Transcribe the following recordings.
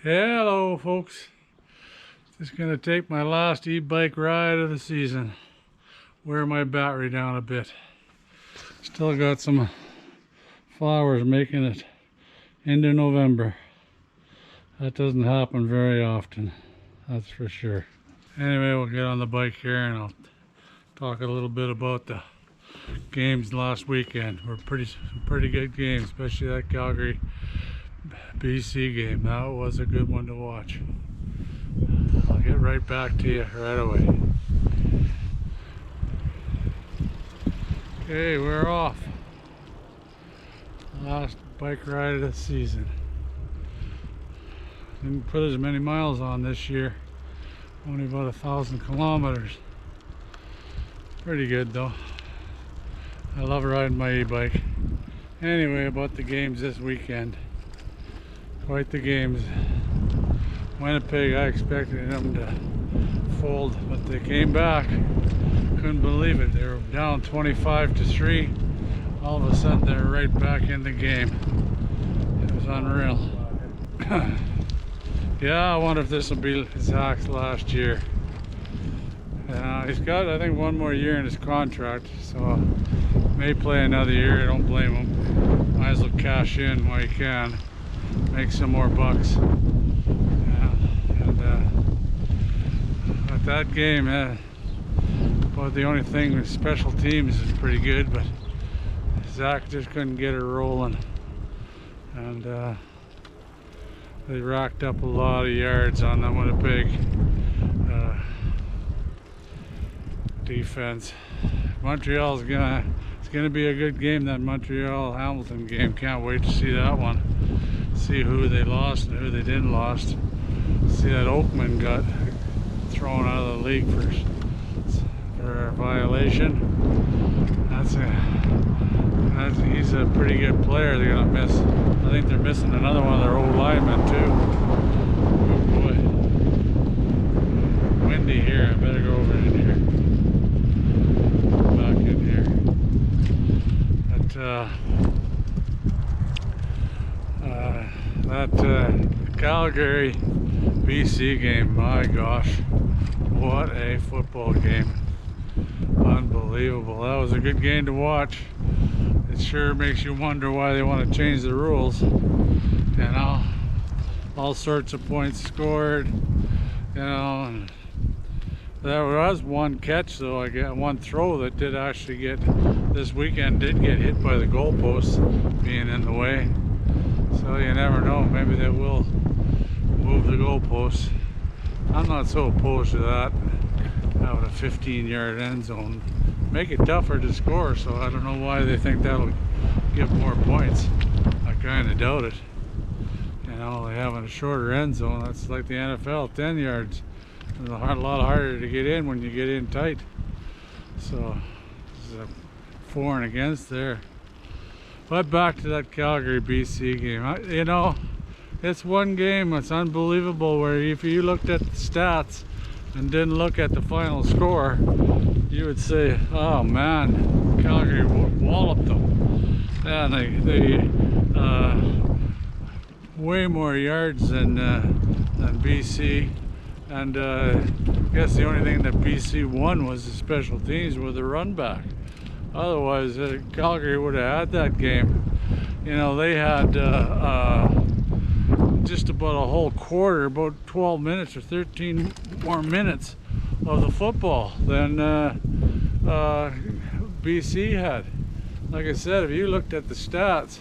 Hello folks, just going to take my last e-bike ride of the season. Wear my battery down a bit. Still got some flowers making it into November. That doesn't happen very often, that's for sure. Anyway, we'll get on the bike here and I'll talk a little bit about the games last weekend. Were pretty good games, especially that Calgary BC game. That was a good one to watch. I'll get right back to you right away. Okay, we're off. Last bike ride of the season. Didn't put as many miles on this year. Only about 1,000 kilometers. Pretty good though. I love riding my e-bike. Anyway, about the games this weekend. Quite the games. Winnipeg, I expected them to fold, but they came back. Couldn't believe it. They were down 25-3. All of a sudden, they're right back in the game. It was unreal. Yeah, I wonder if this will be Zach's last year. He's got, I think, one more year in his contract, so may play another year. I don't blame him. Might as well cash in while you can. Make some more bucks. Yeah, and at that game, about the only thing with special teams is pretty good, but Zach just couldn't get it rolling, and they racked up a lot of yards on the Winnipeg defense. Montreal's it's gonna be a good game, that Montreal-Hamilton game. Can't wait to see that one. See who they lost and who they didn't lost. See that Oakman got thrown out of the league for a violation. He's a pretty good player. They're gonna miss. I think they're missing another one of their old linemen too. Oh boy, windy here. I better go over in here. Back in here. That Calgary BC game, my gosh, what a football game. Unbelievable. That was a good game to watch. It sure makes you wonder why they want to change the rules. You know, all sorts of points scored, you know, and there was one catch though, I got one throw that did actually get, this weekend did get hit by the goalposts being in the way. So you never know, maybe they will move the goalposts. I'm not so opposed to that, having a 15-yard end zone. Make it tougher to score, so I don't know why they think that'll give more points. I kind of doubt it. You know, they having a shorter end zone, that's like the NFL, 10 yards. It's a lot harder to get in when you get in tight. So, this is a for and against there. But back to that Calgary BC game. You know, it's one game, it's unbelievable, where if you looked at the stats and didn't look at the final score, you would say, oh man, Calgary walloped them. And they way more yards than BC. And I guess the only thing that BC won was the special teams with the run back. Otherwise, Calgary would have had that game. You know, they had just about a whole quarter, about 12 minutes or 13 more minutes of the football than BC had. Like I said, if you looked at the stats,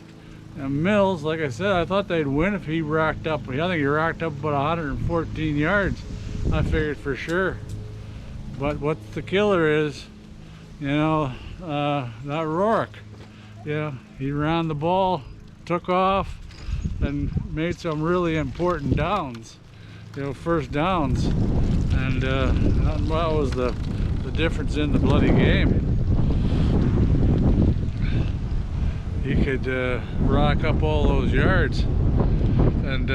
and Mills, like I said, I thought they'd win if he racked up. I think he racked up about 114 yards. I figured for sure. But what the killer is, you know, that Rourke, yeah, he ran the ball, took off, and made some really important downs, you know, first downs, and that was the difference in the bloody game. He could rack up all those yards, and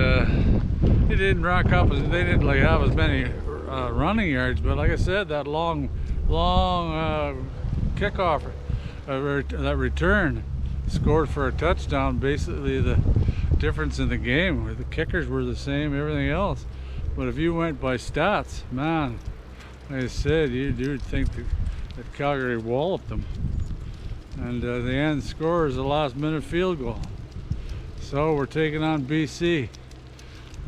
he didn't rack up, they didn't like have as many running yards, but like I said, that long long kickoff, that return scored for a touchdown. Basically the difference in the game, where the kickers were the same, everything else. But if you went by stats, man, like I said, you'd think that Calgary walloped them. And the end score is a last minute field goal. So we're taking on BC.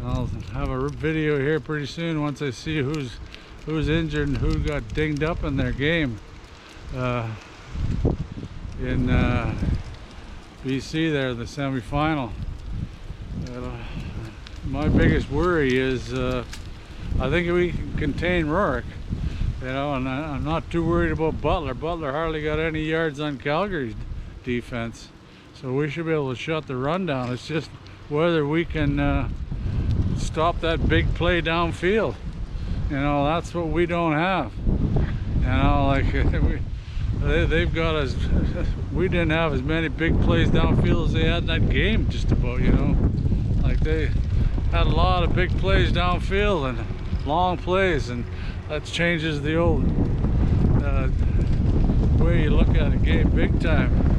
I'll have a video here pretty soon once I see who's injured and who got dinged up in their game in BC there, the semi-final. My biggest worry is I think we can contain Rourke, you know, and I'm not too worried about Butler. Butler hardly got any yards on Calgary's defense, so we should be able to shut the run down. It's just whether we can stop that big play downfield. You know, that's what we don't have. You know, like they've got us. We didn't have as many big plays downfield as they had in that game, just about. You know, like they had a lot of big plays downfield and long plays, and that changes the old way you look at a game big time.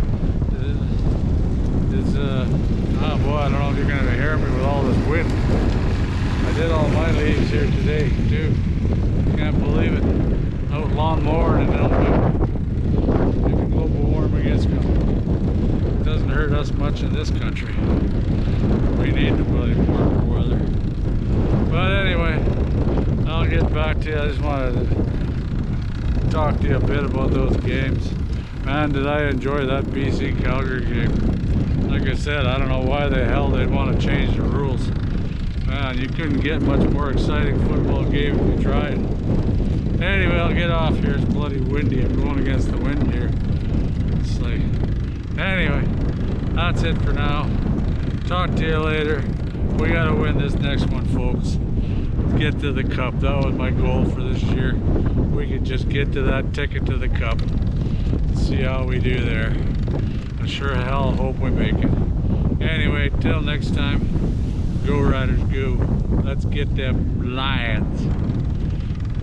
Oh boy, I don't know if you're going to hear me with all this wind. I did all my leaves here today too. Can't believe it. Out lawnmower and November. Maybe global warming is coming. It doesn't hurt us much in this country. We need the bloody warmer weather. But anyway, I'll get back to you. I just wanted to talk to you a bit about those games. Man, did I enjoy that BC Calgary game. Like I said, I don't know why the hell they'd want to change the rules. Man, you couldn't get much more exciting football game if you tried. Anyway, I'll get off here. It's bloody windy. I'm going against the wind here. It's like... Anyway, that's it for now. Talk to you later. We got to win this next one, folks. Get to the cup. That was my goal for this year. We could just get to that ticket to the cup. See how we do there. I sure hell hope we make it. Anyway, till next time, go Riders go. Let's get them Lions.